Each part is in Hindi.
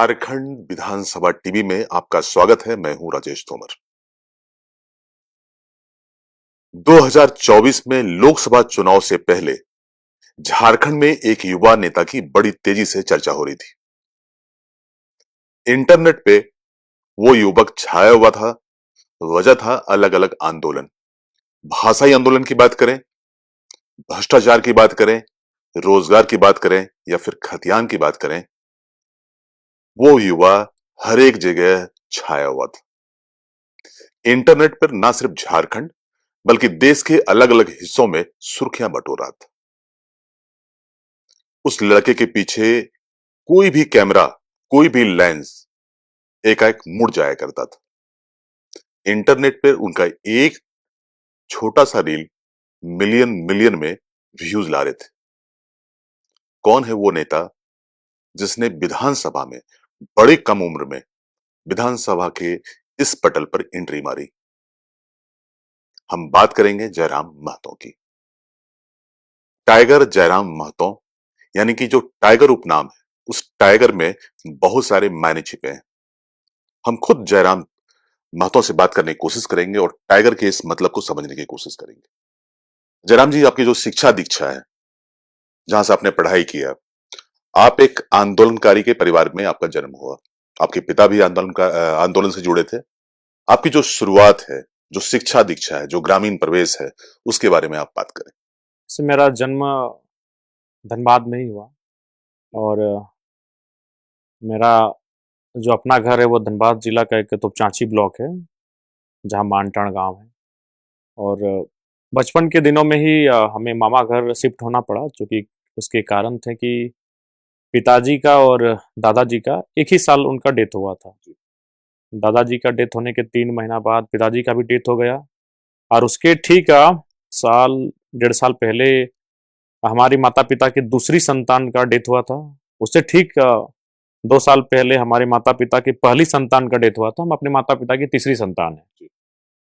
झारखंड विधानसभा टीवी में आपका स्वागत है। मैं हूं राजेश तोमर। 2024 में लोकसभा चुनाव से पहले झारखंड में एक युवा नेता की बड़ी तेजी से चर्चा हो रही थी। इंटरनेट पे वो युवक छाया हुआ था। वजह था अलग अलग आंदोलन। भाषाई आंदोलन की बात करें, भ्रष्टाचार की बात करें, रोजगार की बात करें या फिर खतियान की बात करें, वो युवा हर एक जगह छाया हुआ था। इंटरनेट पर ना सिर्फ झारखंड बल्कि देश के अलग अलग हिस्सों में सुर्खियां बटोर रहा था। उस लड़के के पीछे कोई भी कैमरा, कोई भी लेंस एकाएक मुड़ जाया करता था। इंटरनेट पर उनका एक छोटा सा रील मिलियन मिलियन में व्यूज ला रहे थे। कौन है वो नेता जिसने विधानसभा में बड़ी कम उम्र में विधानसभा के इस पटल पर एंट्री मारी? हम बात करेंगे जयराम महतो की। टाइगर जयराम महतो, यानी कि जो टाइगर उपनाम है, उस टाइगर में बहुत सारे मायने छिपे हैं। हम खुद जयराम महतो से बात करने की कोशिश करेंगे और टाइगर के इस मतलब को समझने की कोशिश करेंगे। जयराम जी, आपकी जो शिक्षा दीक्षा है, जहां से आपने पढ़ाई किया, आप एक आंदोलनकारी के परिवार में आपका जन्म हुआ। आपके पिता भी आंदोलन से जुड़े थे। आपकी जो शुरुआत है, जो शिक्षा दीक्षा है, जो ग्रामीण प्रवेश है, उसके बारे में आप बात करें। से मेरा जन्म धनबाद में ही हुआ और मेरा जो अपना घर है वो धनबाद जिला का एक तोपचांची ब्लॉक है, जहाँ मानटाण गांव है। और बचपन के दिनों में ही हमें मामा घर शिफ्ट होना पड़ा, क्योंकि उसके कारण थे कि पिताजी का और दादाजी का एक ही साल उनका डेथ हुआ था। दादाजी का डेथ होने के 3 महीना बाद पिताजी का भी डेथ हो गया, और उसके ठीक साल 1.5 साल पहले हमारी माता पिता की दूसरी संतान का डेथ हुआ था। उससे ठीक 2 साल पहले हमारे माता पिता की पहली संतान का डेथ हुआ था। हम अपने माता पिता की तीसरी संतान है।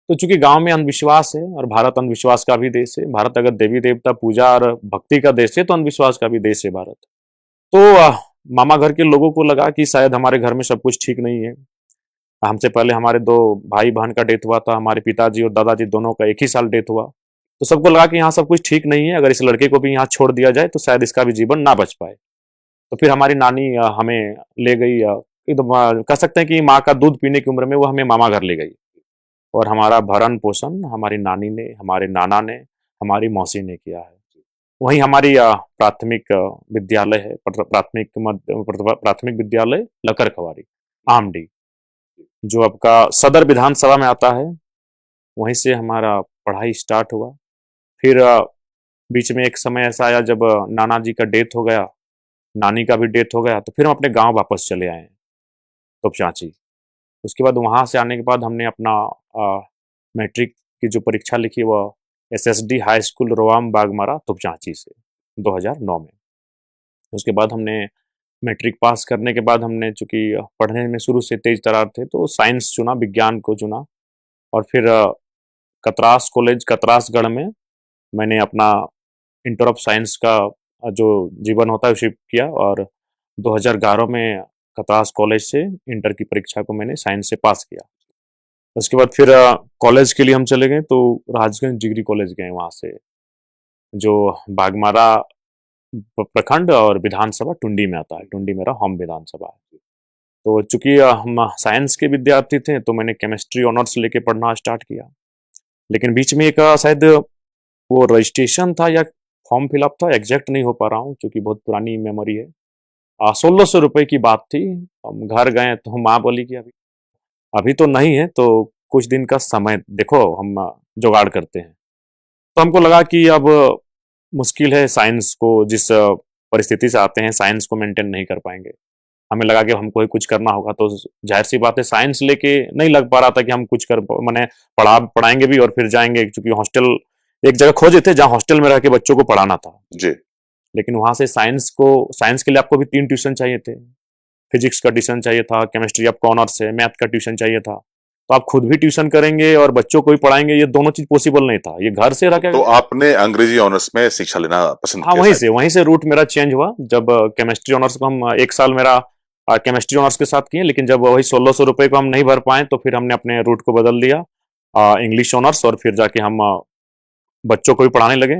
तो चूंकि गांव में अंधविश्वास है और भारत अंधविश्वास का भी देश है, भारत अगर देवी देवता पूजा और भक्ति का देश है तो अंधविश्वास का भी देश है भारत। तो मामा घर के लोगों को लगा कि शायद हमारे घर में सब कुछ ठीक नहीं है। हमसे पहले हमारे 2 भाई बहन का डेथ हुआ था, हमारे पिताजी और दादाजी दोनों का एक ही साल डेथ हुआ। तो सबको लगा कि यहाँ सब कुछ ठीक नहीं है, अगर इस लड़के को भी यहाँ छोड़ दिया जाए तो शायद इसका भी जीवन ना बच पाए। तो फिर हमारी नानी हमें ले गई, एकदम कह सकते हैं कि माँ का दूध पीने की उम्र में वो हमें मामा घर ले गई। और हमारा भरण पोषण हमारी नानी ने, हमारे नाना ने, हमारी मौसी ने किया है। वहीं हमारी प्राथमिक विद्यालय है, प्राथमिक विद्यालय लकर खवारी आमडी, जो आपका सदर विधानसभा में आता है। वहीं से हमारा पढ़ाई स्टार्ट हुआ। फिर बीच में एक समय ऐसा आया जब नाना जी का डेथ हो गया, नानी का भी डेथ हो गया, तो फिर हम अपने गांव वापस चले आए तोपचांची। उसके बाद वहां से आने के बाद हमने अपना मैट्रिक की जो परीक्षा लिखी वह SSD high school Rowam Bagmara Topchanchi से 2009 में। उसके बाद हमने मैट्रिक पास करने के बाद हमने, चूंकि पढ़ने में शुरू से तेज तरार थे, तो साइंस चुना, विज्ञान को चुना। और फिर कतरास कॉलेज कतरासगढ़ में मैंने अपना इंटर ऑफ साइंस का जो जीवन होता है शिफ्ट किया, और 2011 में कतरास कॉलेज से इंटर की परीक्षा को मैंने साइंस से पास किया। उसके बाद फिर कॉलेज के लिए हम चले गए, तो राजगंज डिग्री कॉलेज गए। वहाँ से जो बागमारा प्रखंड और विधानसभा टुंडी में आता है, टुंडी मेरा होम विधानसभा है। तो चूंकि हम साइंस के विद्यार्थी थे तो मैंने केमिस्ट्री ऑनर्स लेके पढ़ना स्टार्ट किया। लेकिन बीच में एक शायद वो रजिस्ट्रेशन था या फॉर्म फिलअप था, एग्जैक्ट नहीं हो पा रहा हूँ क्योंकि बहुत पुरानी मेमोरी है। 1600 रुपये की बात थी। हम घर गए तो माँ बोली कि अभी अभी तो नहीं है, तो कुछ दिन का समय देखो, हम जुगाड़ करते हैं। तो हमको लगा कि अब मुश्किल है, साइंस को जिस परिस्थिति से आते हैं साइंस को मेंटेन नहीं कर पाएंगे। हमें लगा कि हमको ही कुछ करना होगा। तो जाहिर सी बात है, साइंस लेके नहीं लग पा रहा था कि हम कुछ कर मैंने पढ़ाएंगे भी और फिर जाएंगे, क्योंकि हॉस्टल एक जगह खोजे थे जहाँ हॉस्टल में रह के बच्चों को पढ़ाना था जी। लेकिन वहां से साइंस के लिए आपको भी 3 ट्यूशन चाहिए थे। फिजिक्स का ट्यूशन चाहिए था, केमिस्ट्री आपको ऑनर्स है, मैथ का ट्यूशन चाहिए था। तो आप खुद भी ट्यूशन करेंगे और बच्चों को भी पढ़ाएंगे, ये दोनों चीज पॉसिबल नहीं था। ये घर से रह के, तो आपने अंग्रेजी ऑनर्स में शिक्षा लेना पसंद हाँ, किया? वहीं से रूट मेरा चेंज हुआ। जब केमिस्ट्री ऑनर्स को हम 1 साल मेरा केमिस्ट्री ऑनर्स के साथ किए, लेकिन जब वही 1600 रुपये को हम नहीं भर पाए तो फिर हमने अपने रूट को बदल दिया, इंग्लिश ऑनर्स, और फिर जाके हम बच्चों को भी पढ़ाने लगे।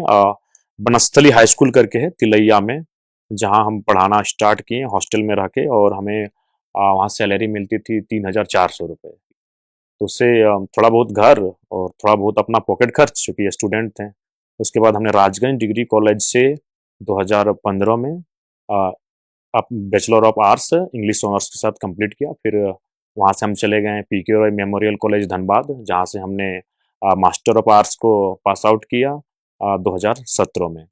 बनस्थली हाई स्कूल करके है तिलैया में, जहाँ हम पढ़ाना स्टार्ट किए हॉस्टल में रह के, और हमें वहाँ सैलरी मिलती थी 3400 रुपये। तो उससे थोड़ा बहुत घर और थोड़ा बहुत अपना पॉकेट खर्च, चूँकि स्टूडेंट थे। उसके बाद हमने राजगंज डिग्री कॉलेज से 2015 में अब bachelor of arts English honours के साथ कंप्लीट किया। फिर वहाँ से हम चले गए पीके रॉय मेमोरियल कॉलेज धनबाद, जहाँ से हमने मास्टर ऑफ आर्ट्स को पास आउट किया 2017 में।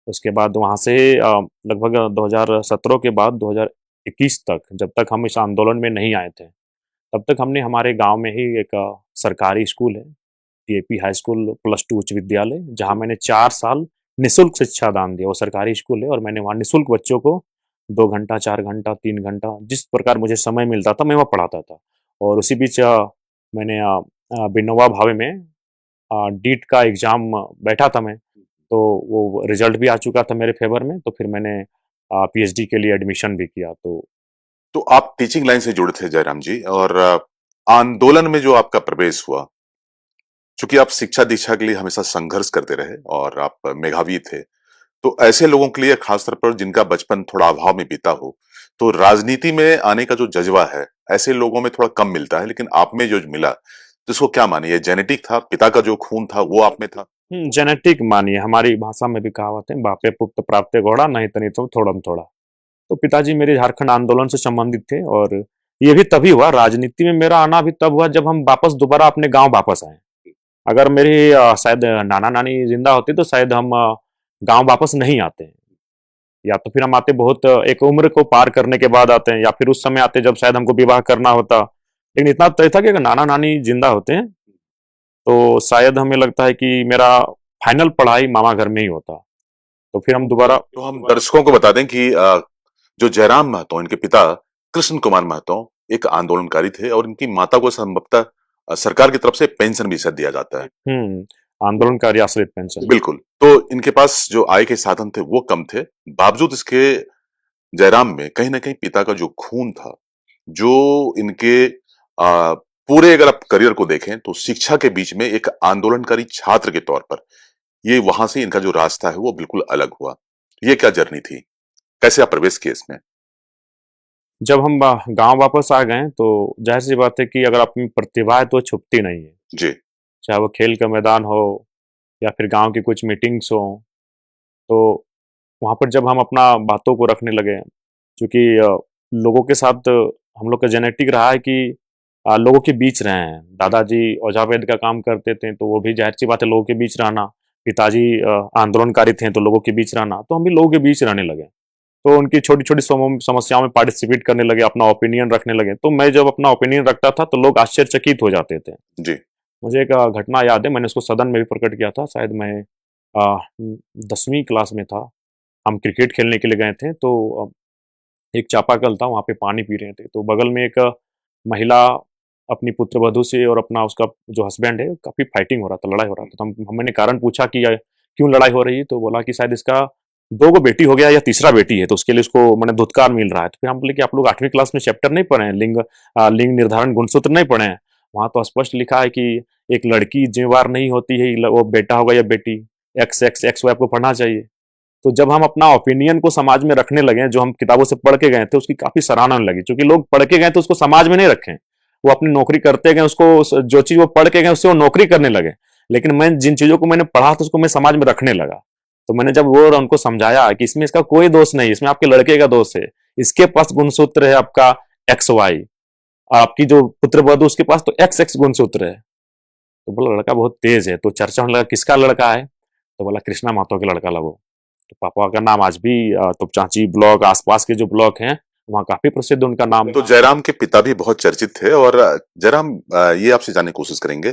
उसके बाद वहाँ से लगभग 2017 के बाद 2021 तक, जब तक हम इस आंदोलन में नहीं आए थे, तब तक हमने हमारे गांव में ही एक सरकारी स्कूल है, टीएपी हाई स्कूल +2 उच्च विद्यालय, जहाँ मैंने 4 साल निःशुल्क शिक्षा दान दिया। वो सरकारी स्कूल है और मैंने वहाँ निःशुल्क बच्चों को 2 घंटा, 4 घंटा, 3 घंटा, जिस प्रकार मुझे समय मिलता था मैं वहाँ पढ़ाता था। और उसी बीच मैंने विनोबा भावे में डीट का एग्ज़ाम बैठा था मैं, तो वो रिजल्ट भी आ चुका था मेरे फेवर में, तो फिर मैंने पीएचडी के लिए एडमिशन भी किया। तो आप टीचिंग लाइन से जुड़े थे जयराम जी, और आंदोलन में जो आपका प्रवेश हुआ, चूंकि आप शिक्षा दीक्षा के लिए हमेशा संघर्ष करते रहे और आप मेधावी थे, तो ऐसे लोगों के लिए खासतौर पर जिनका बचपन थोड़ा अभाव में बीता हो, तो राजनीति में आने का जो जज्बा है ऐसे लोगों में थोड़ा कम मिलता है, लेकिन आप में जो मिला, तो इसको क्या मानिए, जेनेटिक था, पिता का जो खून था वो आप में था? जेनेटिक मानिए, हमारी भाषा में भी कहावत है, बापे पुत्र प्राप्त घोड़ा नहीं तनी तो थोड़म थोड़ा। तो पिताजी मेरे झारखंड आंदोलन से संबंधित थे, और ये भी तभी हुआ, राजनीति में मेरा आना भी तब हुआ जब हम वापस दोबारा अपने गांव वापस आए। अगर मेरे शायद नाना नानी जिंदा होते तो शायद हम गांव वापस नहीं आते, या तो फिर हम आते बहुत एक उम्र को पार करने के बाद आते हैं, या फिर उस समय आते जब शायद हमको विवाह करना होता। लेकिन इतना तय था कि अगर नाना नानी जिंदा होते हैं तो शायद हमें लगता है कि मेरा फाइनल पढ़ाई मामा घर में ही होता। तो फिर हम दोबारा तो हम दर्शकों को बता दें कि जो जयराम महतो, इनके पिता कृष्ण कुमार महतो एक आंदोलनकारी थे, और इनकी माता को संभवतः सरकार की तरफ से पेंशन भी शायद दिया जाता है। आंदोलनकारी आश्रित पेंशन। बिल्कुल। तो इनके पास जो आय के साधन थे वो कम थे, बावजूद इसके जयराम में कहीं ना कहीं पिता का जो खून था, जो इनके पूरे, अगर आप करियर को देखें तो शिक्षा के बीच में एक आंदोलनकारी छात्र के तौर पर, ये वहां से इनका जो रास्ता है वो बिल्कुल अलग हुआ। ये क्या जर्नी थी, कैसे आप प्रवेश किए इसमें? जब हम गांव वापस आ गए तो जाहिर सी बात है कि अगर अपनी प्रतिभा है तो वो छुपती नहीं है, जी। चाहे वो खेल का मैदान हो या फिर गांव की कुछ मीटिंग्स हो। तो वहां पर जब हम अपना बातों को रखने लगे, क्योंकि लोगों के साथ हम लोग का जेनेटिक रहा है कि लोगों के बीच रहे हैं। दादाजी ओझा वैद्य का काम करते थे, तो वो भी जाहिर सी बात है लोगों के बीच रहना। पिताजी आंदोलनकारी थे, तो लोगों के बीच रहना, तो हम भी लोगों के बीच रहने लगे। तो उनकी छोटी छोटी समस्याओं में पार्टिसिपेट करने लगे, अपना ओपिनियन रखने लगे। तो मैं जब अपना ओपिनियन रखता था तो लोग आश्चर्यचकित हो जाते थे। जी। मुझे एक घटना याद है, मैंने उसको सदन में भी प्रकट किया था, शायद मैं 10वीं क्लास में था। हम क्रिकेट खेलने के लिए गए थे, तो एक चापाकल था, वहाँ पे पानी पी रहे थे, तो बगल में एक महिला अपनी पुत्रवधू से और अपना उसका जो हस्बैंड है, काफी फाइटिंग हो रहा था, लड़ाई हो रहा था। तो मैंने कारण पूछा कि क्यों लड़ाई हो रही है, तो बोला कि शायद इसका 2 गो बेटी हो गया या तीसरा बेटी है, तो उसके लिए उसको मैंने धुतकार मिल रहा है। तो फिर हम बोले कि आप लोग 8वीं क्लास में चैप्टर नहीं पढ़े हैं, लिंग निर्धारण गुणसूत्र नहीं पढ़े हैं? वहां तो स्पष्ट लिखा है कि एक लड़की जिम्मेवार नहीं होती है, वो बेटा होगा या बेटी, एक्स एक्स एक्स वाई आपको पढ़ना चाहिए। तो जब हम अपना ओपिनियन को समाज में रखने लगे, जो हम किताबों से पढ़ के गए थे, उसकी काफी सराहना होने लगी, क्योंकि लोग पढ़ के गए थे उसको समाज में नहीं रखें, वो अपनी नौकरी करते गए, उसको जो चीज वो पढ़ के गए उससे वो नौकरी करने लगे। लेकिन मैं जिन चीजों को मैंने पढ़ा था उसको मैं समाज में रखने लगा। तो मैंने जब वो उनको समझाया कि इसमें इसका कोई दोष नहीं, इसमें आपके लड़के का दोष है, इसके पास गुणसूत्र है आपका एक्स वाई, आपकी जो पुत्रवधू उसके पास तो एक्स एक्स गुणसूत्र है। तो बोला लड़का बहुत तेज है। तो चर्चा होने लगा किसका लड़का है, तो बोला कृष्णा महतो के लड़का लगो। तो पापा का नाम आज भी तोपचांची ब्लॉक, आसपास के जो ब्लॉक हैं वहाँ काफी प्रसिद्ध उनका नाम तो है। जयराम के पिता भी बहुत चर्चित थे, और जयराम, ये आपसे जानने की कोशिश करेंगे,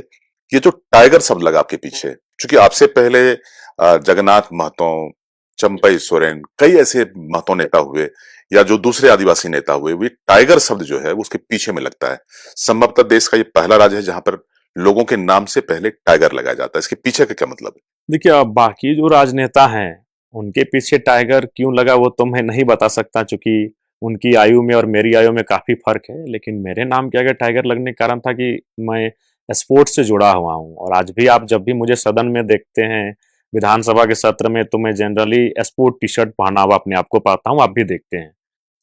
ये जो टाइगर शब्द लगा आपके पीछे, क्योंकि आपसे पहले जगन्नाथ महतो, चंपई सोरेन, कई ऐसे महतो नेता हुए या जो दूसरे आदिवासी नेता हुए, वे टाइगर शब्द जो है वो उसके पीछे में लगता है। संभवतः देश का ये पहला राज्य है जहां पर लोगों के नाम से पहले टाइगर लगाया जाता है। इसके पीछे का क्या मतलब है? देखिए, अब बाकी जो राजनेता हैं उनके पीछे टाइगर क्यों लगा वो तो मैं नहीं बता सकता, चूंकि उनकी आयु में और मेरी आयु में काफ़ी फ़र्क है, लेकिन मेरे नाम के आगे टाइगर लगने का कारण था कि मैं स्पोर्ट्स से जुड़ा हुआ हूँ। और आज भी आप जब भी मुझे सदन में देखते हैं, विधानसभा के सत्र में, तो मैं जनरली स्पोर्ट टी-शर्ट पहना हुआ अपने आप को पाता हूँ, आप भी देखते हैं।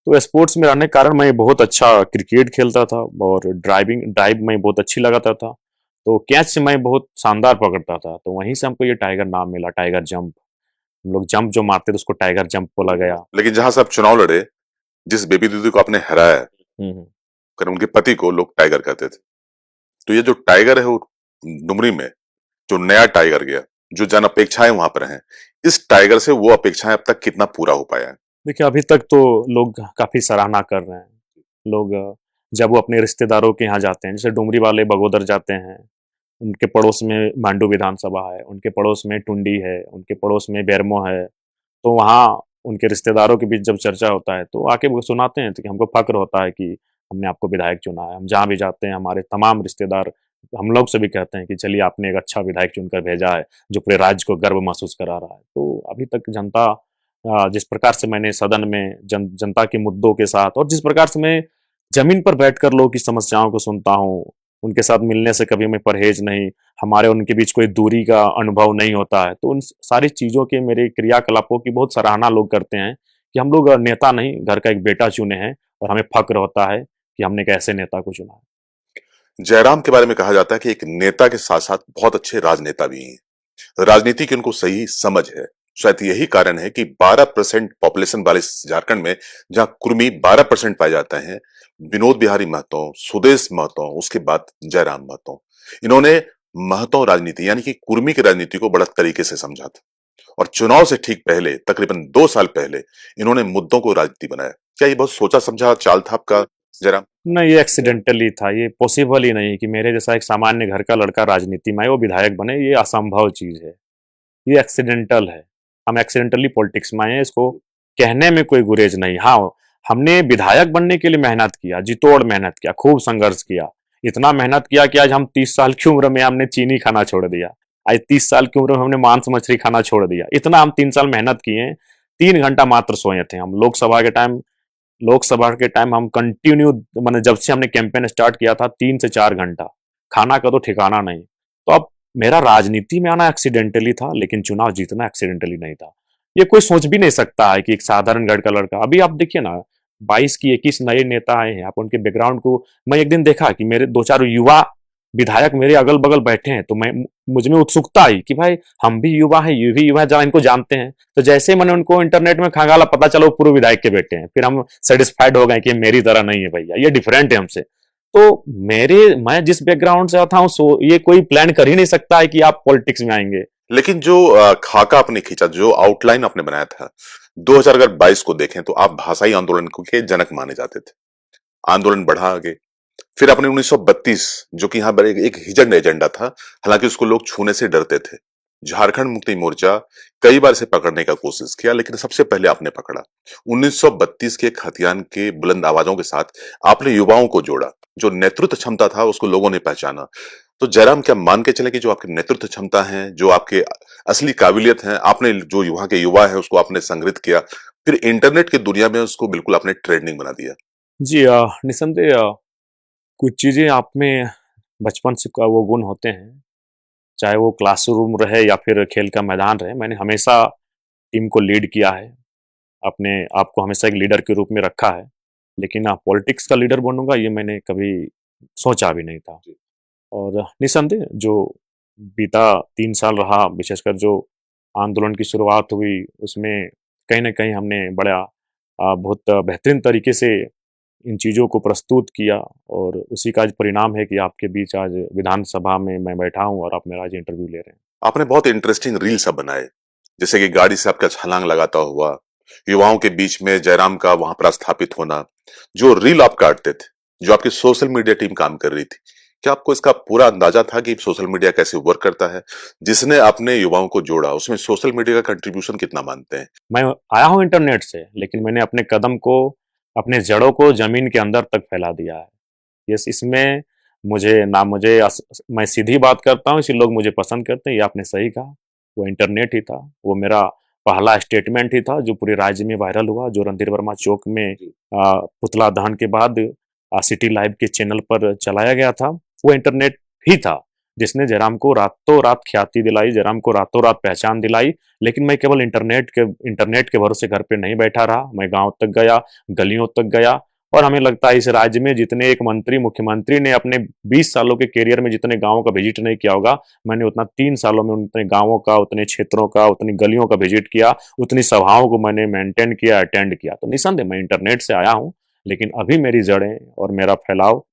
तो स्पोर्ट्स में रहने के कारण मैं बहुत अच्छा क्रिकेट खेलता था और ड्राइव मैं बहुत अच्छी लगाता था। तो कैच मैं बहुत शानदार पकड़ता था, तो वहीं से हमको ये टाइगर नाम मिला, टाइगर जंप। हम लोग जंप जो मारते थे उसको टाइगर जंप बोला गया। लेकिन जहां से आप चुनाव लड़े, जिस बेबी दीदी को आपने हराया, हम्म। कर उनके पति को लोग टाइगर कहते थे। तो ये जो टाइगर है वो डुमरी में जो नया टाइगर गया, जो जन अपेक्षाएं वहां पर हैं, इस टाइगर से वो अपेक्षाएं अब तक कितना पूरा हो पाया है? देखिए, अभी तक तो लोग काफी सराहना कर रहे हैं। लोग जब वो अपने रिश्तेदारों के यहाँ जाते हैं, जैसे डुमरी वाले बगोदर जाते हैं, उनके पड़ोस में मांडू विधानसभा है, उनके पड़ोस में टुंडी है, उनके पड़ोस में बेरमो है। तो वहाँ उनके रिश्तेदारों के बीच जब चर्चा होता है तो आके वो सुनाते हैं, तो कि हमको फक्र होता है कि हमने आपको विधायक चुना है। हम जहाँ भी जाते हैं हमारे तमाम रिश्तेदार हम लोग से भी कहते हैं कि चलिए आपने एक अच्छा विधायक चुनकर भेजा है, जो पूरे राज्य को गर्व महसूस करा रहा है। तो अभी तक जनता जिस प्रकार से मैंने सदन में जनता के मुद्दों के साथ, और जिस प्रकार से मैं जमीन पर बैठकर लोगों की समस्याओं को सुनता हूँ, उनके साथ मिलने से कभी मैं परहेज नहीं, हमारे उनके बीच कोई दूरी का अनुभव नहीं होता है। तो उन सारी चीज़ों के, मेरे क्रियाकलापों की बहुत सराहना लोग करते हैं कि हम लोग नेता नहीं, घर का एक बेटा चुने हैं, और हमें फ़क्र होता है कि हमने एक ऐसे नेता को चुना है। जयराम के बारे में कहा जाता है कि एक नेता के साथ साथ बहुत अच्छे राजनेता भी हैं। राजनीति की उनको सही समझ है। शायद यही कारण है कि 12% पॉपुलेशन वाले इस झारखंड में, जहां कुर्मी 12% पाए जाते हैं, विनोद बिहारी महतो, सुदेश महतो, उसके बाद जयराम महतो, इन्होंने महतो राजनीति यानी कि कुर्मी की राजनीति को बड़ा तरीके से समझा था। और चुनाव से ठीक पहले, तकरीबन 2 साल पहले, इन्होंने मुद्दों को राजनीति बनाया। क्या ये बहुत सोचा समझा चाल था आपका, जयराम? नहीं, ये एक्सीडेंटली था, ये पॉसिबल ही नहीं कि मेरे जैसा एक सामान्य घर का लड़का राजनीति में आए, वो विधायक बने, ये असंभव चीज़ है। ये एक्सीडेंटल है। हम एक्सीडेंटली पॉलिटिक्स में आए हैं, इसको कहने में कोई गुरेज नहीं। हाँ, हमने विधायक बनने के लिए मेहनत किया, जी तोड़ मेहनत किया, खूब संघर्ष किया। इतना मेहनत किया कि आज हम 30 साल की उम्र में हमने चीनी खाना छोड़ दिया। आज 30 साल की उम्र में हमने मांस मछली खाना छोड़ दिया। इतना हम 3 साल मेहनत किए। 3 घंटा मात्र सोए थे हम। लोकसभा के टाइम हम कंटिन्यू, मैंने जब से हमने कैंपेन स्टार्ट किया था, 3 से 4 घंटा खाना का तो ठिकाना नहीं। तो अब मेरा राजनीति में आना एक्सीडेंटली था, लेकिन चुनाव जीतना एक्सीडेंटली नहीं था। ये कोई सोच भी नहीं सकता है कि एक साधारण घर का लड़का, अभी आप देखिए ना, 22 की 21 नए नेता आए हैं, आप उनके बैकग्राउंड को, मैं एक दिन देखा कि मेरे 2-4 युवा विधायक मेरे अगल बगल बैठे हैं, तो मैं, मुझ में उत्सुकता आई कि भाई हम भी युवा हैं, ये भी युवा है, जरा इनको जानते हैं। तो जैसे ही मैंने उनको इंटरनेट में खंगाला, पता चला वो पूर्व विधायक के बेटे हैं, फिर हम सेटिस्फाइड हो गए कि मेरी तरह नहीं है भैया, ये डिफरेंट है हमसे। तो मैं जिस बैकग्राउंड से आता हूँ, सो ये कोई प्लान कर ही नहीं सकता है कि आप पॉलिटिक्स में आएंगे। लेकिन जो खाका आपने खींचा, जो आउटलाइन आपने बनाया था, 2022 को देखें तो आप भाषाई आंदोलन के जनक माने जाते थे। आंदोलन बढ़ा आगे। फिर आपने 1932, जो कि यहाँ पर एक हिजन एजेंडा था, हालांकि उसको लोग छूने से डरते थे। झारखंड मुक्ति मोर्चा कई बार से पकड़ने का कोशिश किया, लेकिन सबसे पहले आपने पकड़ा। 1932 के खतियान के बुलंद आवाजों के साथ आपने युवाओं को जोड़ा। जो नेतृत्व क्षमता था उसको लोगों ने पहचाना। तो जयराम, क्या मान के चले कि जो आपकी नेतृत्व क्षमता है, जो आपके असली काबिलियत है, आपने जो युवा के युवा है उसको आपने संगृहित किया, फिर इंटरनेट की दुनिया में उसको बिल्कुल आपने ट्रेंडिंग बना दिया। जी, निसंदेह कुछ चीजें आप में बचपन से का वो गुण होते हैं, चाहे वो क्लासरूम रहे या फिर खेल का मैदान रहे। मैंने हमेशा टीम को लीड किया है, अपने आप को हमेशा एक लीडर के रूप में रखा है। लेकिन पॉलिटिक्स का लीडर बनूंगा, ये मैंने कभी सोचा भी नहीं था। और निसंदेह जो बीता 3 साल रहा, विशेषकर जो आंदोलन की शुरुआत हुई, उसमें कहीं ना कहीं हमने बड़ा बहुत बेहतरीन तरीके से इन चीज़ों को प्रस्तुत किया, और उसी का आज परिणाम है कि आपके बीच आज विधानसभा में मैं बैठा हूँ और आप मेरा आज इंटरव्यू ले रहे हैं। आपने बहुत इंटरेस्टिंग रील सब बनाए, जैसे कि गाड़ी से आपका छलांग लगाता हुआ, युवाओं के बीच में जयराम का वहां पर स्थापित होना, जो रील आप काटते थे, जो आपकी सोशल मीडिया टीम काम कर रही थी। क्या आपको इसका पूरा अंदाजा था कि सोशल मीडिया कैसे वर्क करता है? जिसने अपने युवाओं को जोड़ा, उसमें सोशल मीडिया का कंट्रीब्यूशन कितना मानते हैं? मैं आया हूँ इंटरनेट से, लेकिन मैंने अपने कदम को, अपने जड़ों को जमीन के अंदर तक फैला दिया है। ये इसमें मुझे ना, मैं सीधी बात करता हूँ, इसलिए लोग मुझे पसंद करते हैं। ये आपने सही कहा, वो इंटरनेट ही था, वो मेरा पहला स्टेटमेंट ही था जो पूरे राज्य में वायरल हुआ, जो रणधीर वर्मा चौक में पुतला दहन के बाद सिटी लाइव के चैनल पर चलाया गया था। वो इंटरनेट ही था जिसने जयराम को रातों रात ख्याति दिलाई, जयराम को रातों रात पहचान दिलाई। लेकिन मैं केवल इंटरनेट के भरोसे घर पे नहीं बैठा रहा, मैं गांव तक गया, गलियों तक गया। और हमें लगता है इस राज्य में जितने एक मंत्री, मुख्यमंत्री ने अपने 20 सालों के कैरियर में जितने गांवों का विजिट नहीं किया होगा, मैंने उतना 3 सालों में उतने गांवों का, उतने क्षेत्रों का, उतनी गलियों का विजिट किया, उतनी सभाओं को मैंने मेंटेन किया, अटेंड किया। तो निसंदेह मैं इंटरनेट से आया हूँ, लेकिन अभी मेरी जड़ें और मेरा फैलाव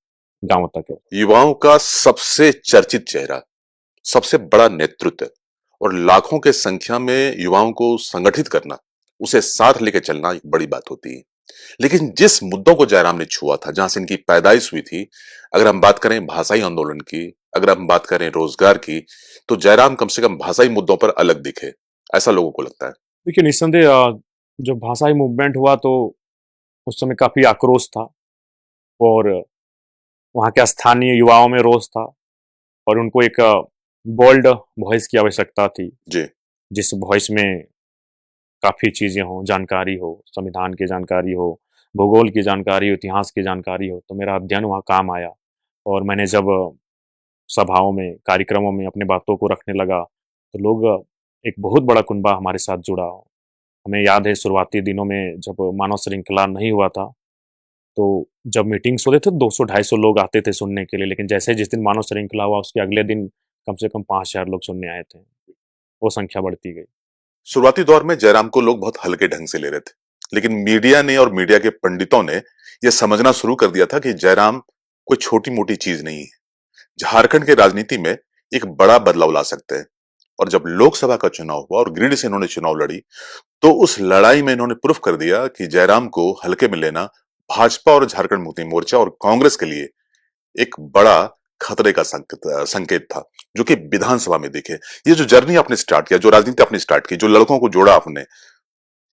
गांव तक है। युवाओं का सबसे चर्चित चेहरा, सबसे बड़ा नेतृत्व और लाखों के संख्या में युवाओं को संगठित करना, उसे साथ लेकर चलना एक बड़ी बात होती है। लेकिन जिस मुद्दों को जयराम ने छुआ था, जहां से इनकी पैदाइश हुई थी, अगर हम बात करें भाषाई आंदोलन की, अगर हम बात करें रोजगार की, तो जयराम कम से कम भाषाई मुद्दों पर अलग दिखे, ऐसा लोगों को लगता है। देखिए निस्संदेह जब भाषाई मूवमेंट हुआ तो उस समय काफी आक्रोश था और वहाँ के स्थानीय युवाओं में रोष था और उनको एक बोल्ड वॉइस की आवश्यकता थी, जी। जिस वॉइस में काफी चीजें हो, जानकारी हो, संविधान की जानकारी हो, भूगोल की जानकारी हो, इतिहास की जानकारी हो। तो मेरा अध्ययन वहाँ काम आया और मैंने जब सभाओं में, कार्यक्रमों में अपने बातों को रखने लगा तो लोग, एक बहुत बड़ा कुनबा हमारे साथ जुड़ा। हमें याद है शुरुआती दिनों में जब मानव श्रृंखला नहीं हुआ था, तो जब मीटिंग्स होते थे 200-250 लोग आते थे सुनने के लिए, लेकिन जैसे जिस दिन मानव श्रृंखला हुआ उसके अगले दिन कम से कम 5000 लोग सुनने आए थे। वो संख्या बढ़ती गई। शुरुआती दौर में जयराम को लोग बहुत हल्के ढंग से ले रहे थे, लेकिन मीडिया ने और मीडिया के पंडितों ने यह समझना शुरू कर दिया था कि जयराम कोई छोटी मोटी चीज नहीं है, झारखंड की राजनीति में एक बड़ा बदलाव ला सकते हैं। और जब लोकसभा का चुनाव हुआ और गिरिडीह से इन्होंने चुनाव लड़ी, तो उस लड़ाई में इन्होंने प्रूफ कर दिया कि जयराम को हल्के में लेना भाजपा और झारखंड मुक्ति मोर्चा और कांग्रेस के लिए एक बड़ा खतरे का संकेत था, जो कि विधानसभा में दिखे। ये जो जर्नी आपने स्टार्ट किया, जो राजनीति आपने स्टार्ट की, जो लड़कों को जोड़ा आपने,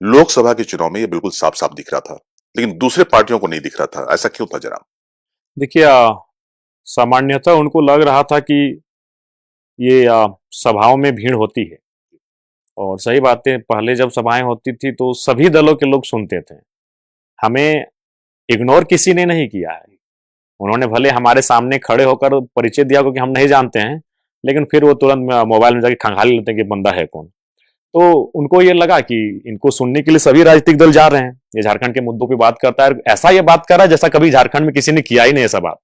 लोकसभा के चुनाव में ये बिल्कुल साफ साफ दिख रहा था, लेकिन दूसरे पार्टियों को नहीं दिख रहा था। ऐसा क्यों था जरा? देखिए सामान्यतः उनको लग रहा था कि ये सभाओं में भीड़ होती है और सही बात है, पहले जब सभाएं होती थी तो सभी दलों के लोग सुनते थे। हमें इग्नोर किसी ने नहीं किया है। उन्होंने भले हमारे सामने खड़े होकर परिचय दिया क्योंकि हम नहीं जानते हैं, लेकिन फिर वो तुरंत मोबाइल में जाके खंगाली लेते हैं कि बंदा है कौन। तो उनको ये लगा कि इनको सुनने के लिए सभी राजनीतिक दल जा रहे हैं, ये झारखंड के मुद्दों पे बात करता है, ऐसा ये बात कर रहा है जैसा कभी झारखंड में किसी ने किया ही नहीं ऐसा बात।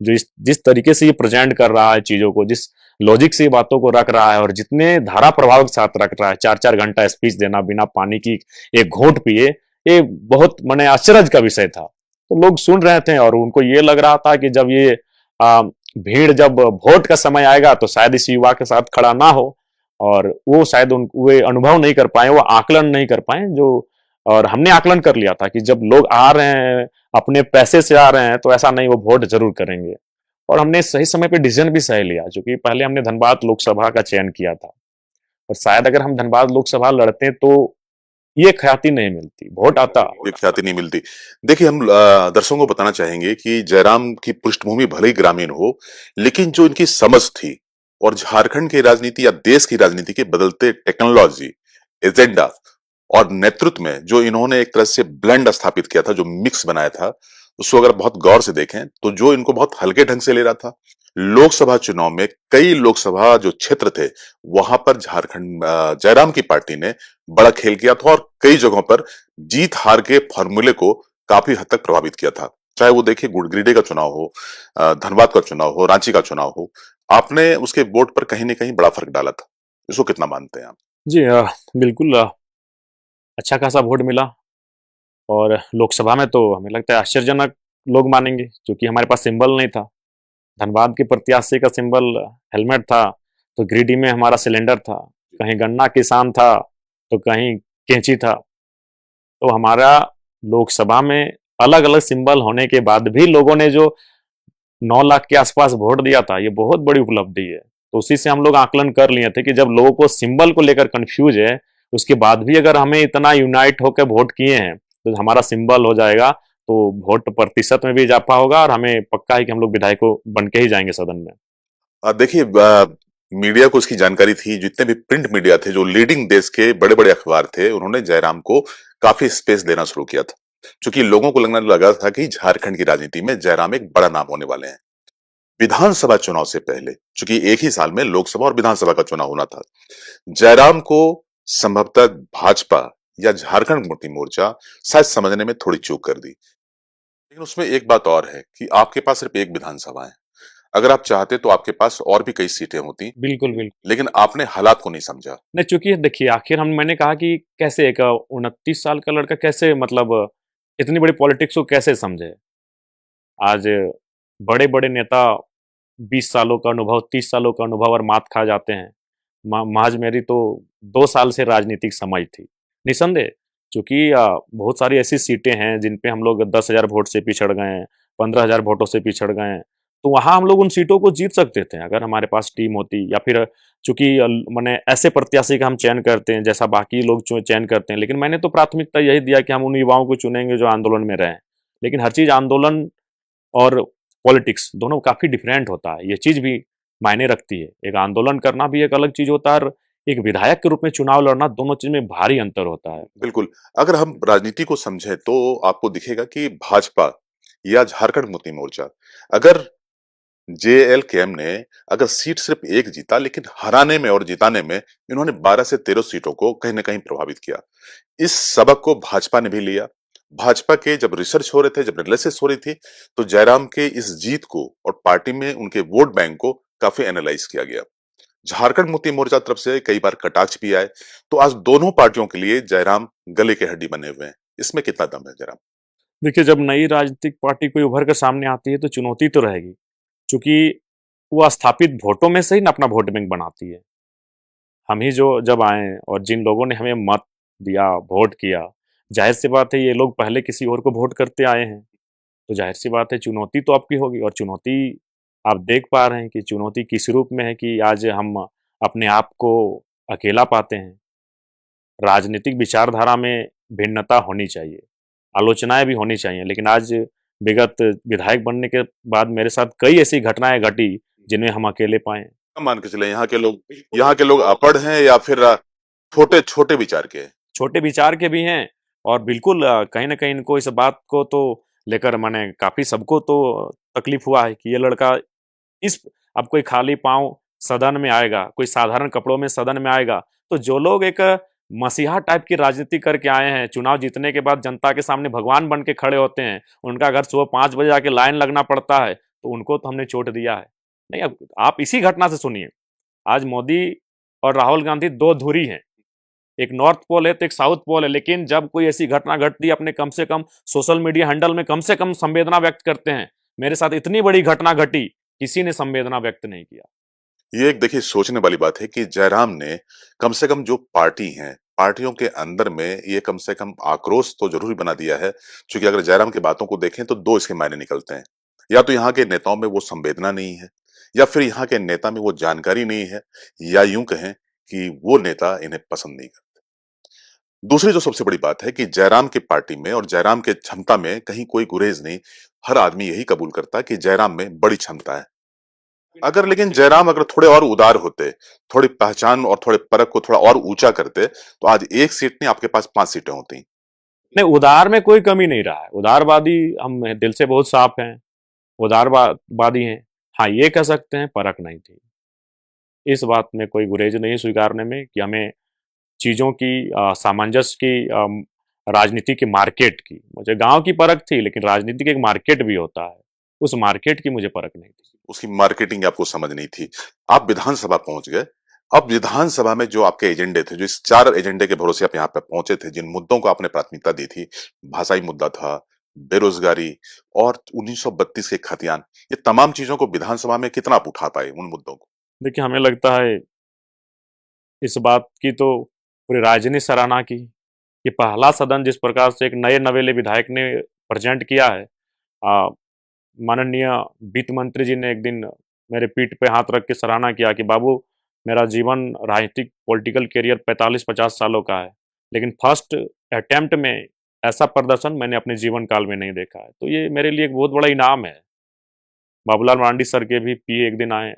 जो जिस तरीके से ये प्रेजेंट कर रहा है चीजों को, जिस लॉजिक से ये बातों को रख रहा है और जितने धारा प्रभाव के साथ रख रहा है, 4-4 घंटा स्पीच देना बिना पानी की एक घूंट पिए, ये बहुत मैंने आश्चर्य का विषय था। तो लोग सुन रहे थे और उनको ये लग रहा था कि जब ये भीड़, जब वोट का समय आएगा तो शायद इस युवा के साथ खड़ा ना हो और वो शायद वे अनुभव नहीं कर पाए, वो आकलन नहीं कर पाए जो, और हमने आकलन कर लिया था कि जब लोग आ रहे हैं, अपने पैसे से आ रहे हैं, तो ऐसा नहीं वो वोट जरूर करेंगे। और हमने सही समय पे डिसीजन भी सही लिया, क्योंकि पहले हमने धनबाद लोकसभा का चयन किया था और शायद अगर हम धनबाद लोकसभा लड़ते तो ये ख्याति नहीं मिलती, वोट आता। ये ख्याति नहीं मिलती। देखिए, हम दर्शकों को बताना चाहेंगे कि जयराम की पृष्ठभूमि भले ही ग्रामीण हो, लेकिन जो इनकी समझ थी और झारखंड की राजनीति या देश की राजनीति के बदलते टेक्नोलॉजी, एजेंडा और नेतृत्व में जो इन्होंने एक तरह से ब्लेंड स्थापित किया था, जो मिक्स बनाया था, उसको अगर बहुत गौर से देखें तो जो इनको बहुत हल्के ढंग से ले रहा था। लोकसभा चुनाव में कई लोकसभा जो क्षेत्र थे, वहां पर झारखंड जयराम की पार्टी ने बड़ा खेल किया था और कई जगहों पर जीत हार के फॉर्मूले को काफी हद तक प्रभावित किया था। चाहे वो देखिए गिरिडीह का चुनाव हो, धनबाद का चुनाव हो, रांची का चुनाव हो, आपने उसके वोट पर कहीं ना कहीं बड़ा फर्क डाला था। इसको कितना मानते हैं आप? जी बिल्कुल, अच्छा खासा वोट मिला और लोकसभा में तो हमें लगता है आश्चर्यजनक लोग मानेंगे, क्योंकि हमारे पास सिंबल नहीं था। धनबाद के प्रत्याशी का सिंबल हेलमेट था, तो गिरिडीह में हमारा सिलेंडर था, कहीं गन्ना किसान था तो कहीं कैंची था। तो हमारा लोकसभा में अलग अलग सिंबल होने के बाद भी लोगों ने जो 9 लाख के आसपास वोट दिया था, ये बहुत बड़ी उपलब्धि है। तो उसी से हम लोग आकलन कर लिए थे कि जब लोगों को सिंबल को लेकर कंफ्यूज है, उसके बाद भी अगर हमें इतना यूनाइट होकर वोट किए हैं तो हमारा सिंबल हो जाएगा, तो वोट प्रतिशत में भी इजाफा होगा और हमें पक्का है कि हम लोग विधायकों बन के ही जाएंगे सदन में। देखिए, मीडिया को उसकी जानकारी थी, जितने भी प्रिंट मीडिया थे, जो लीडिंग देश के बड़े-बड़े अखबार थे, उन्होंने जयराम को काफ़ी स्पेस देना शुरू किया था। क्योंकि लोगों को लगने लगा था कि झारखंड की राजनीति में जयराम एक बड़ा नाम होने वाले हैं। विधानसभा चुनाव से पहले, चूंकि एक ही साल में लोकसभा और विधानसभा का चुनाव होना था, जयराम को संभवतः भाजपा या झारखंड मुक्ति मोर्चा शायद समझने में थोड़ी चूक कर दी। लेकिन उसमें एक बात और है कि आपके पास सिर्फ एक विधानसभा है। अगर आप चाहते तो आपके पास और भी कई सीटें होती, बिल्कुल, बिल्कुल। लेकिन आपने हालात को नहीं समझा। नहीं, चूँकि देखिए आखिर हम मैंने कहा कि कैसे एक 29 साल का लड़का कैसे मतलब इतनी बड़ी पॉलिटिक्स को कैसे समझे? आज बड़े-बड़े नेता 20 सालों का अनुभव, 30 सालों का अनुभव और मात खा जाते हैं। महज़ मेरी तो 2 साल से राजनीतिक समझ थी। निस्संदेह, चूँकि बहुत सारी ऐसी सीटें हैं जिन पे हम लोग 10,000 वोट से पिछड़ गए हैं, 15,000 वोटों से पिछड़ गए हैं। तो वहाँ हम लोग उन सीटों को जीत सकते थे अगर हमारे पास टीम होती या फिर चूँकि माने ऐसे प्रत्याशी का हम चयन करते हैं जैसा बाकी लोग चयन करते हैं। लेकिन मैंने तो प्राथमिकता यही दिया कि हम उन युवाओं को चुनेंगे जो आंदोलन में रहें। लेकिन हर चीज़ आंदोलन और पॉलिटिक्स दोनों काफ़ी डिफरेंट होता है। ये चीज़ भी मायने रखती है। एक आंदोलन करना भी एक अलग चीज़ होता है और एक विधायक के रूप में चुनाव लड़ना, दोनों चीज़ में भारी अंतर होता है। बिल्कुल, अगर हम राजनीति को समझें तो आपको दिखेगा कि भाजपा या झारखंड मुक्ति मोर्चा, अगर जेएलकेएम ने अगर सीट सिर्फ एक जीता, लेकिन हराने में और जिताने में इन्होंने 12 से 13 सीटों को कहीं न कहीं प्रभावित किया। इस सबक को भाजपा ने भी लिया। भाजपा के जब रिसर्च हो रहे थे, जब एनालिसिस हो रही थी, तो जयराम के इस जीत को और पार्टी में उनके वोट बैंक को काफ़ी एनालाइज़ किया गया। झारखंड मुक्ति मोर्चा तरफ से कई बार कटाक्ष भी आए, तो आज दोनों पार्टियों के लिए जयराम गले की हड्डी बने हुए हैं। इसमें कितना दम है जयराम? देखिए, जब नई राजनीतिक पार्टी कोई उभर कर सामने आती है तो चुनौती तो रहेगी, चूँकि वो स्थापित वोटों में से ही ना अपना वोट बैंक बनाती है। हम ही जो जब आए और जिन लोगों ने हमें मत दिया, वोट किया, ज़ाहिर-सी बात है ये लोग पहले किसी और को वोट करते आए हैं। तो ज़ाहिर-सी बात है चुनौती तो आपकी होगी और चुनौती आप देख पा रहे हैं कि चुनौती किस रूप में है कि आज हम अपने आप को अकेला पाते हैं। राजनीतिक विचारधारा में भिन्नता होनी चाहिए, आलोचनाएँ भी होनी चाहिए, लेकिन आज विगत विधायक बनने के बाद मेरे साथ कई ऐसी घटनाएँ घटी जिन्हें हम अकेले पाए। क्या मान के चले यहाँ के लोग अपढ़ हैं या फिर छोटे-छोटे विचार के हैं? छोटे विचार के भी हैं और बिल्कुल कहीं न कहीं इनको इस बात को तो लेकर माने काफ़ी सबको तो तकलीफ़ हुआ है कि ये लड़का इस अब कोई खाली पाँव सदन में आएगा, कोई साधारण कपड़ों में सदन में आएगा, तो जो लोग एक मसीहा टाइप की राजनीति करके आए हैं, चुनाव जीतने के बाद जनता के सामने भगवान बन के खड़े होते हैं, उनका घर सुबह 5 बजे आके लाइन लगना पड़ता है, तो उनको तो हमने चोट दिया है। नहीं, अब आप इसी घटना से सुनिए, आज मोदी और राहुल गांधी 2 धुरी हैं, एक नॉर्थ पोल है तो एक साउथ पोल है, लेकिन जब कोई ऐसी घटना घटती है अपने कम से कम सोशल मीडिया हैंडल में कम से कम संवेदना व्यक्त करते हैं। मेरे साथ इतनी बड़ी घटना घटी, किसी ने संवेदना व्यक्त नहीं किया। ये एक देखिए सोचने वाली बात है कि जयराम ने कम से कम जो पार्टी है, पार्टियों के अंदर में ये कम से कम आक्रोश तो ज़रूर बना दिया है। क्योंकि अगर जयराम की बातों को देखें तो 2 इसके मायने निकलते हैं। या तो यहाँ के नेताओं में वो संवेदना नहीं है, या फिर यहाँ के नेता में वो जानकारी नहीं है, या यूँ कहें कि वो नेता इन्हें पसंद नहीं करते। दूसरी जो सबसे बड़ी बात है कि जयराम की पार्टी में और जयराम के क्षमता में कहीं कोई गुरेज नहीं। हर आदमी यही कबूल करता है कि जयराम में बड़ी क्षमता है। लेकिन जयराम अगर थोड़े और उदार होते, थोड़ी पहचान और थोड़े परख को थोड़ा और ऊंचा करते, तो आज 1 सीट नहीं आपके पास 5 सीटें होती। नहीं, उदार में कोई कमी नहीं रहा है, उदारवादी हम दिल से बहुत साफ हैं, वादी हैं। हाँ, ये कह सकते हैं परख नहीं थी। इस बात में कोई गुरेज नहीं स्वीकारने में कि हमें चीज़ों की सामंजस्य की राजनीति की मार्केट की, मुझे गाँव की परख थी लेकिन राजनीति की एक मार्केट भी होता है, उस मार्केट की मुझे परख नहीं थी। उसकी मार्केटिंग आपको समझ नहीं थी। आप विधानसभा पहुंच गए। अब विधानसभा में जो आपके एजेंडे थे, जो इस 4 एजेंडे के भरोसे आप यहाँ पे पहुंचे थे, जिन मुद्दों को आपने प्राथमिकता दी थी, भाषाई मुद्दा था, बेरोजगारी और 1932 के खतियान, ये तमाम चीजों को विधानसभा में कितना आप उठा पाए उन मुद्दों को? देखिए, हमें लगता है इस बात की तो पूरे राज्य ने सराहना की कि पहला सदन जिस प्रकार से एक नए नवेले विधायक ने प्रेजेंट किया है। आ, माननीय वित्त मंत्री जी ने एक दिन मेरे पीठ पे हाथ रख के सराहना किया कि बाबू, मेरा जीवन राजनीतिक पॉलिटिकल करियर 45-50 सालों का है, लेकिन फर्स्ट अटेम्प्ट में ऐसा प्रदर्शन मैंने अपने जीवन काल में नहीं देखा है। तो ये मेरे लिए एक बहुत बड़ा इनाम है। बाबूलाल मरांडी सर के भी पीए एक दिन आए,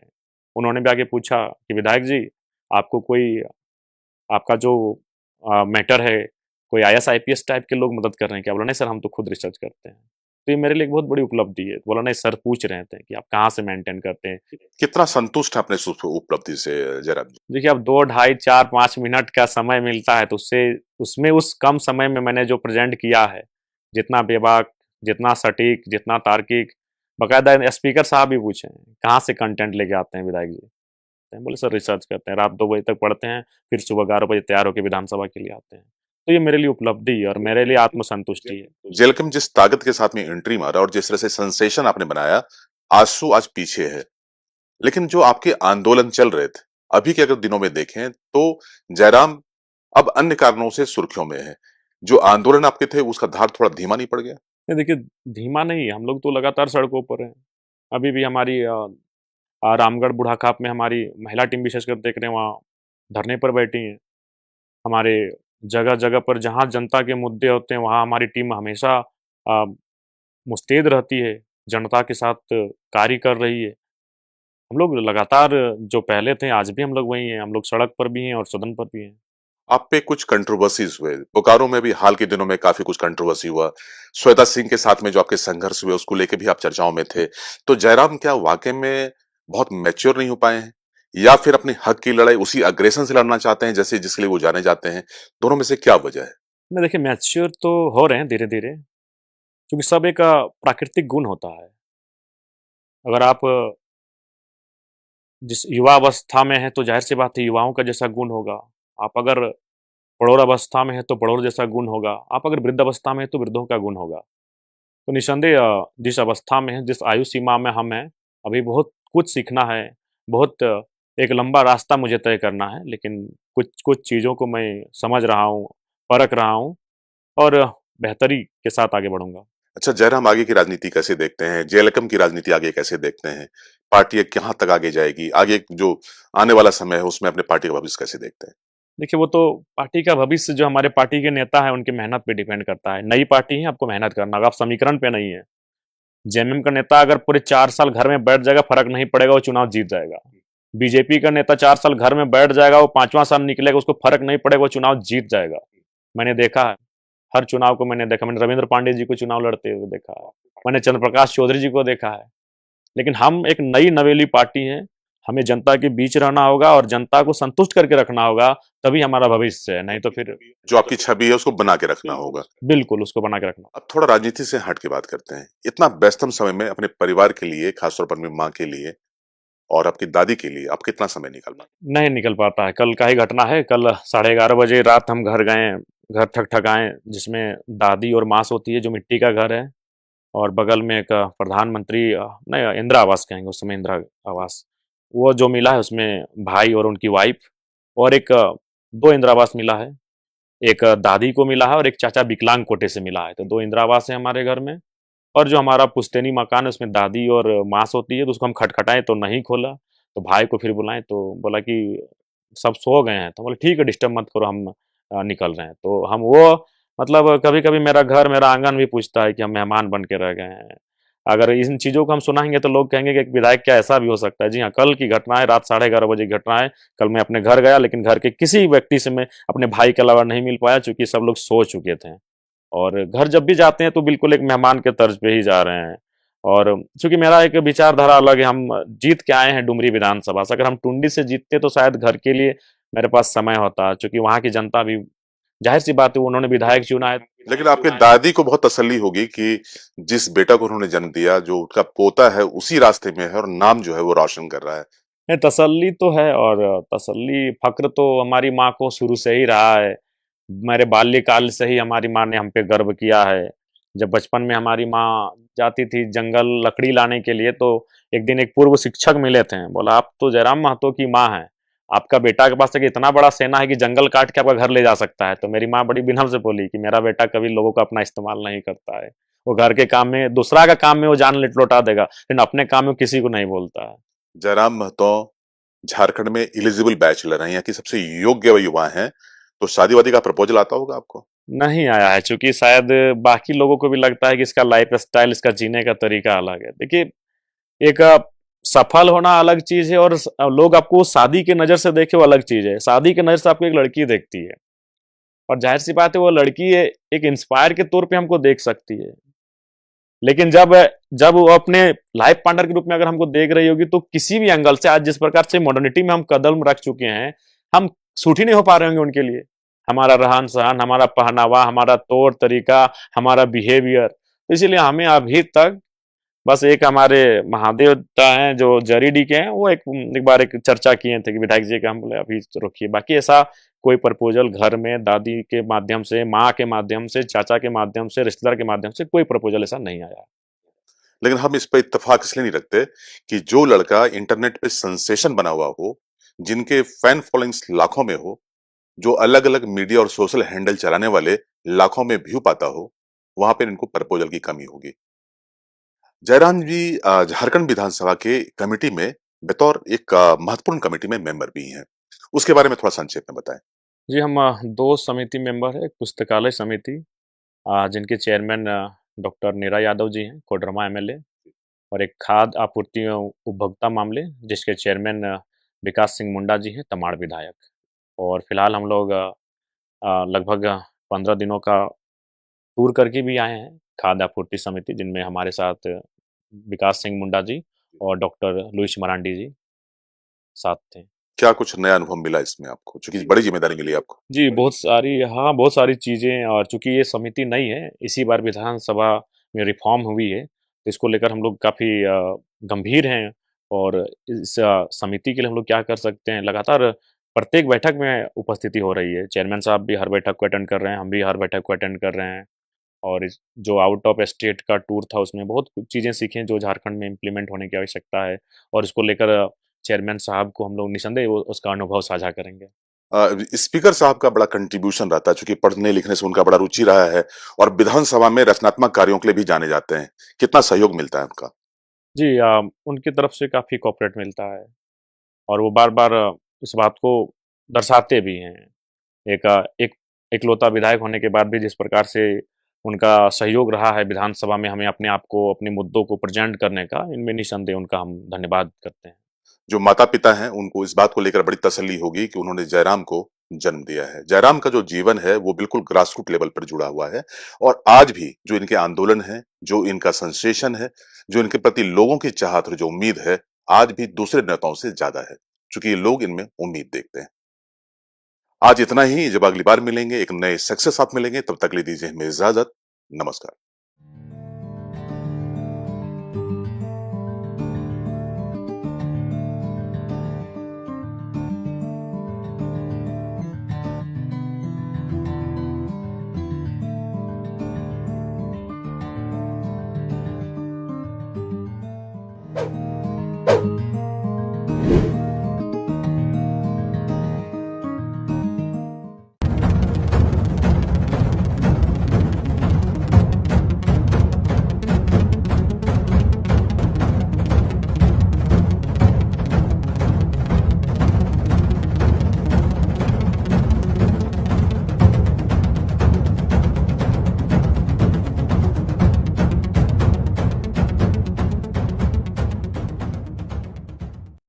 उन्होंने भी आगे पूछा कि विधायक जी, आपको कोई आपका जो मैटर है, कोई आईएएस आईपीएस टाइप के लोग मदद कर रहे हैं क्या? बोला नहीं सर, हम तो खुद रिसर्च करते हैं। तो ये मेरे लिए एक बहुत बड़ी उपलब्धि है। बोला नहीं सर, पूछ रहे थे कि आप कहाँ से मेंटेन करते हैं। कितना संतुष्ट है अपने इस उपलब्धि से जयराम जी? देखिए, अब 2 ढाई 4 5 मिनट का समय मिलता है तो उससे उसमें उस कम समय में मैंने जो प्रेजेंट किया है, जितना बेबाक, जितना सटीक, जितना तार्किक, बाकायदा स्पीकर साहब भी पूछे हैं, कहाँ से कंटेंट लेके आते हैं विधायक जी? हैं। बोले सर रिसर्च करते हैं, रात 2 बजे तक पढ़ते हैं, फिर सुबह 11 बजे तैयार होकर विधानसभा के लिए आते हैं। तो ये मेरे लिए उपलब्धि है और मेरे लिए आत्मसंतुष्टि है। जेलकम जिस ताकत के साथ में एंट्री मारा और जिस तरह से सेंसेशन आपने बनाया, आंसू आज पीछे है। लेकिन जो आपके आंदोलन चल रहे थे, अभी के अगर दिनों में देखें तो जयराम अब अन्य कारणों से सुर्खियों में है। जो आंदोलन आपके थे उसका धार थोड़ा धीमा नहीं पड़ गया? नहीं देखिए, धीमा नहीं, हम लोग तो लगातार सड़कों पर हैं। अभी भी हमारी रामगढ़ बुढ़ाखाप में हमारी महिला टीम विशेषकर देख रहे हैं, वहाँ धरने पर बैठी हैं। हमारे जगह-जगह पर जहाँ जनता के मुद्दे होते हैं, वहाँ हमारी टीम हमेशा अ, मुस्तैद रहती है, जनता के साथ कार्य कर रही है। हम लोग लगातार जो पहले थे, आज भी हम लोग वही हैं, हम लोग सड़क पर भी हैं और सदन पर भी हैं। आप पे कुछ कंट्रोवर्सीज हुए, बोकारो में भी हाल के दिनों में काफी कुछ कंट्रोवर्सी हुआ। श्वेता सिंह के साथ में जो आपके संघर्ष हुए उसको लेके भी आप चर्चाओं में थे। तो जयराम क्या वाकई में बहुत मैच्योर नहीं हो पाए हैं, या फिर अपने हक की लड़ाई उसी अग्रेशन से लड़ना चाहते हैं जैसे जिसके लिए वो जाने जाते हैं? दोनों में से क्या वजह है? नहीं देखिए, मैच्योर तो हो रहे हैं धीरे-धीरे, क्योंकि सब एक प्राकृतिक गुण होता है। अगर आप जिस युवा अवस्था में हैं, तो ज़ाहिर-सी बात है युवाओं का जैसा गुण होगा। आप अगर प्रौढ़ अवस्था में हैं, तो प्रौढ़ जैसा गुण होगा। आप अगर वृद्ध अवस्था में हैं, तो वृद्धों का गुण होगा। तो निस्संदेह जिस अवस्था में हैं, जिस आयु सीमा में हम हैं, अभी बहुत कुछ सीखना है, बहुत एक लंबा रास्ता मुझे तय करना है, लेकिन कुछ चीज़ों को मैं समझ रहा हूँ, परख रहा हूँ और बेहतरी के साथ आगे बढ़ूँगा। अच्छा, जयराम आगे की राजनीति कैसे देखते हैं? जेएलएम की राजनीति आगे कैसे देखते हैं? पार्टी कहाँ तक आगे जाएगी? आगे जो आने वाला समय है उसमें अपने पार्टी का भविष्य कैसे देखते हैं? देखिए, वो तो पार्टी का भविष्य जो हमारे पार्टी के नेता हैं, उनकी मेहनत पे डिपेंड करता है। नई पार्टी है, आपको मेहनत करना होगा, आप समीकरण पे नहीं है। जेएमएम का नेता अगर पूरे 4 साल घर में बैठ जाएगा, फ़र्क नहीं पड़ेगा, वो चुनाव जीत जाएगा। बीजेपी का नेता 4 साल घर में बैठ जाएगा, वो 5वां साल निकलेगा, उसको फ़र्क नहीं पड़ेगा, वो चुनाव जीत जाएगा। मैंने देखा है, हर चुनाव को मैंने देखा। मैंने रविंद्र पांडे जी को चुनाव लड़ते हुए देखा है, मैंने चंद्रप्रकाश चौधरी जी को देखा है। लेकिन हम एक नई नवेली पार्टी हैं, हमें जनता के बीच रहना होगा और जनता को संतुष्ट करके रखना होगा, तभी हमारा भविष्य है, नहीं तो फिर जो आपकी छवि है उसको बना के रखना होगा। बिल्कुल उसको बना के रखना। अब थोड़ा राजनीति से हट के बात करते हैं। इतना व्यस्तम समय में अपने परिवार के लिए, खासतौर पर अपनी माँ के लिए और आपकी दादी के लिए आप कितना समय निकाल पाते नहीं निकल पाता है। कल का ही घटना है, कल 11:30 बजे रात हम घर गए, घर ठक-ठकाए, जिसमें दादी और माँ सोती है, जो मिट्टी का घर है और बगल में एक प्रधानमंत्री नहीं इंदिरा आवास कहेंगे उस समय, इंदिरा आवास। वो जो मिला है उसमें भाई और उनकी वाइफ़ और एक 2 इंदिरा आवास मिला है। एक दादी को मिला है और एक चाचा विकलांग कोटे से मिला है। तो 2 इंदिरा आवास है हमारे घर में और जो हमारा पुश्तैनी मकान है उसमें दादी और माँ सोती है, तो उसको हम खटखटाए तो नहीं खोला। तो भाई को फिर बुलाए तो बोला कि सब सो गए हैं। तो बोले ठीक है डिस्टर्ब मत करो, हम निकल रहे हैं। तो हम वो मतलब कभी-कभी मेरा घर, मेरा आंगन भी पूछता है कि हम मेहमान बन के रह गए हैं। अगर इन चीज़ों को हम सुनाएँगे तो लोग कहेंगे कि एक विधायक क्या ऐसा भी हो सकता है? जी हाँ, कल की घटना है, रात 11:30 बजे की घटना है। कल मैं अपने घर गया, लेकिन घर के किसी व्यक्ति से मैं अपने भाई के अलावा नहीं मिल पाया, चूँकि सब लोग सो चुके थे। और घर जब भी जाते हैं तो बिल्कुल एक मेहमान के तर्ज पे ही जा रहे हैं। और चूँकि मेरा एक विचारधारा अलग है, हम जीत के आए हैं डुमरी विधानसभा से। अगर हम टुंडी से जीतते तो शायद घर के लिए मेरे पास समय होता, चूँकि वहाँ की जनता भी ज़ाहिर-सी बात है उन्होंने विधायक चुना है। लेकिन आपकी दादी को बहुत तसल्ली होगी कि जिस बेटा को उन्होंने जन्म दिया, जो उनका पोता है उसी रास्ते में है और नाम जो है वो रोशन कर रहा है। नहीं, तसल्ली तो है और तसल्ली, फ़क्र तो हमारी माँ को शुरू से ही रहा है। मेरे बाल्यकाल से ही हमारी माँ ने हम पे गर्व किया है। जब बचपन में हमारी माँ जाती थी जंगल लकड़ी लाने के लिए, तो एक दिन एक पूर्व शिक्षक मिले थे। बोला, "आप तो जयराम महतो की माँ हैं। आपका बेटा के पास एक इतना बड़ा सेना है कि जंगल काट के आपका घर ले जा सकता है।" तो मेरी माँ बड़ी विनम्र से बोली कि मेरा बेटा कभी लोगों का अपना इस्तेमाल नहीं करता है। वो घर के काम में, दूसरा का काम में वो जान लौटा देगा, लेकिन अपने काम में किसी को नहीं बोलता है। जयराम महतो झारखंड में एलिजिबल बैचलर हैं, यहाँ की सबसे योग्य युवा हैं, तो शादी-वादी का प्रपोजल आता होगा आपको? नहीं आया है, चूँकि शायद बाकी लोगों को भी लगता है कि इसका लाइफ़स्टाइल, इसका जीने का तरीका अलग है। देखिए, एक सफल होना अलग चीज है और लोग आपको शादी के नजर से देखे वो अलग चीज है। शादी के नजर से आपको एक लड़की देखती है और जाहिर सी बात है वो लड़की एक इंस्पायर के तौर पे हमको देख सकती है, लेकिन जब जब वो अपने लाइफ पार्टनर के रूप में अगर हमको देख रही होगी तो किसी भी एंगल से आज जिस प्रकार से मॉडर्निटी में हम कदम रख चुके हैं, हम सूट ही नहीं हो पा रहे होंगे उनके लिए। हमारा रहन सहन, हमारा पहनावा, हमारा तौर तरीका, हमारा बिहेवियर, तो इसीलिए हमें अभी तक बस एक हमारे महादेवता हैं जो जरीडी के हैं, वो एक बार एक चर्चा किए थे कि विधायक जी का, हम बोले अभी तो रुकिए, बाकी ऐसा कोई प्रपोजल घर में दादी के माध्यम से, माँ के माध्यम से, चाचा के माध्यम से, रिश्तेदार के माध्यम से कोई प्रपोजल ऐसा नहीं आया। लेकिन हम इस पे इत्तेफाक इसलिए नहीं रखते कि जो लड़का इंटरनेट पे सेंसेशन बना हुआ हो, जिनके फैन फॉलोइंग्स लाखों में हो, जो अलग-अलग मीडिया और सोशल हैंडल चलाने वाले लाखों में व्यू पाता हो, वहां पर इनको प्रपोजल की कमी होगी। जयराम जी झारखंड विधानसभा के कमेटी में बतौर एक महत्वपूर्ण कमेटी में मेंबर भी हैं। उसके बारे में थोड़ा संक्षेप में बताएं। जी, हम दो समिति मेंबर है, एक पुस्तकालय समिति जिनके चेयरमैन डॉक्टर नीरा यादव जी हैं, कोडरमा एमएलए, और एक खाद्य आपूर्ति एवं उपभोक्ता मामले जिसके चेयरमैन विकास सिंह मुंडा जी हैं, तमाड़ विधायक। और फिलहाल हम लोग लगभग 15 दिनों का टूर करके भी आए हैं खाद्य आपूर्ति समिति, जिनमें हमारे साथ विकास सिंह मुंडा जी और डॉक्टर लुइस मरांडी जी साथ थे। क्या कुछ नया अनुभव मिला इसमें आपको? चूंकि बड़ी जिम्मेदारी मिली आपको। जी, बहुत सारी, हाँ, बहुत सारी चीज़ें, और चूँकि ये समिति नई है, इसी बार विधानसभा में रिफ़ॉर्म हुई है, तो इसको लेकर हम लोग काफ़ी गंभीर हैं। और इस समिति के लिए हम लोग क्या कर सकते हैं, लगातार प्रत्येक बैठक में उपस्थिति हो रही है। चेयरमैन साहब भी हर बैठक को अटेंड कर रहे हैं, हम भी हर बैठक को अटेंड कर रहे हैं। और इस जो आउट ऑफ स्टेट का टूर था, उसमें बहुत कुछ चीज़ें सीखी हैं जो झारखंड में इम्प्लीमेंट होने की आवश्यकता है, और इसको लेकर चेयरमैन साहब को हम लोग निसंदेह वो उसका अनुभव साझा करेंगे। स्पीकर साहब का बड़ा कंट्रीब्यूशन रहता है, चूंकि पढ़ने लिखने से उनका बड़ा रुचि रहा है और विधानसभा में रचनात्मक कार्यों के लिए भी जाने जाते हैं। कितना सहयोग मिलता है उनका? जी, उनकी तरफ से काफ़ी कोऑपरेट मिलता है और वो बार-बार इस बात को दर्शाते भी हैं। एक इकलौता विधायक होने के बाद भी जिस प्रकार से उनका सहयोग रहा है विधानसभा में हमें अपने आप को, अपने मुद्दों को प्रेज़ेंट करने का, इनमें निसंदेह उनका हम धन्यवाद करते हैं। जो माता-पिता हैं, उनको इस बात को लेकर बड़ी तसल्ली होगी कि उन्होंने जयराम को जन्म दिया है। जयराम का जो जीवन है, वो बिल्कुल ग्रासरूट लेवल पर जुड़ा हुआ है और आज भी जो इनके आंदोलन है, जो इनका सेंसेशन है, जो इनके प्रति लोगों की चाहत और जो उम्मीद है, आज भी दूसरे नेताओं से ज्यादा है, चूंकि ये लोग इनमें उम्मीद देखते हैं। आज इतना ही। जब अगली बार मिलेंगे, एक नए शख्स के साथ मिलेंगे, तब तक ले दीजिए हमें इजाजत। नमस्कार।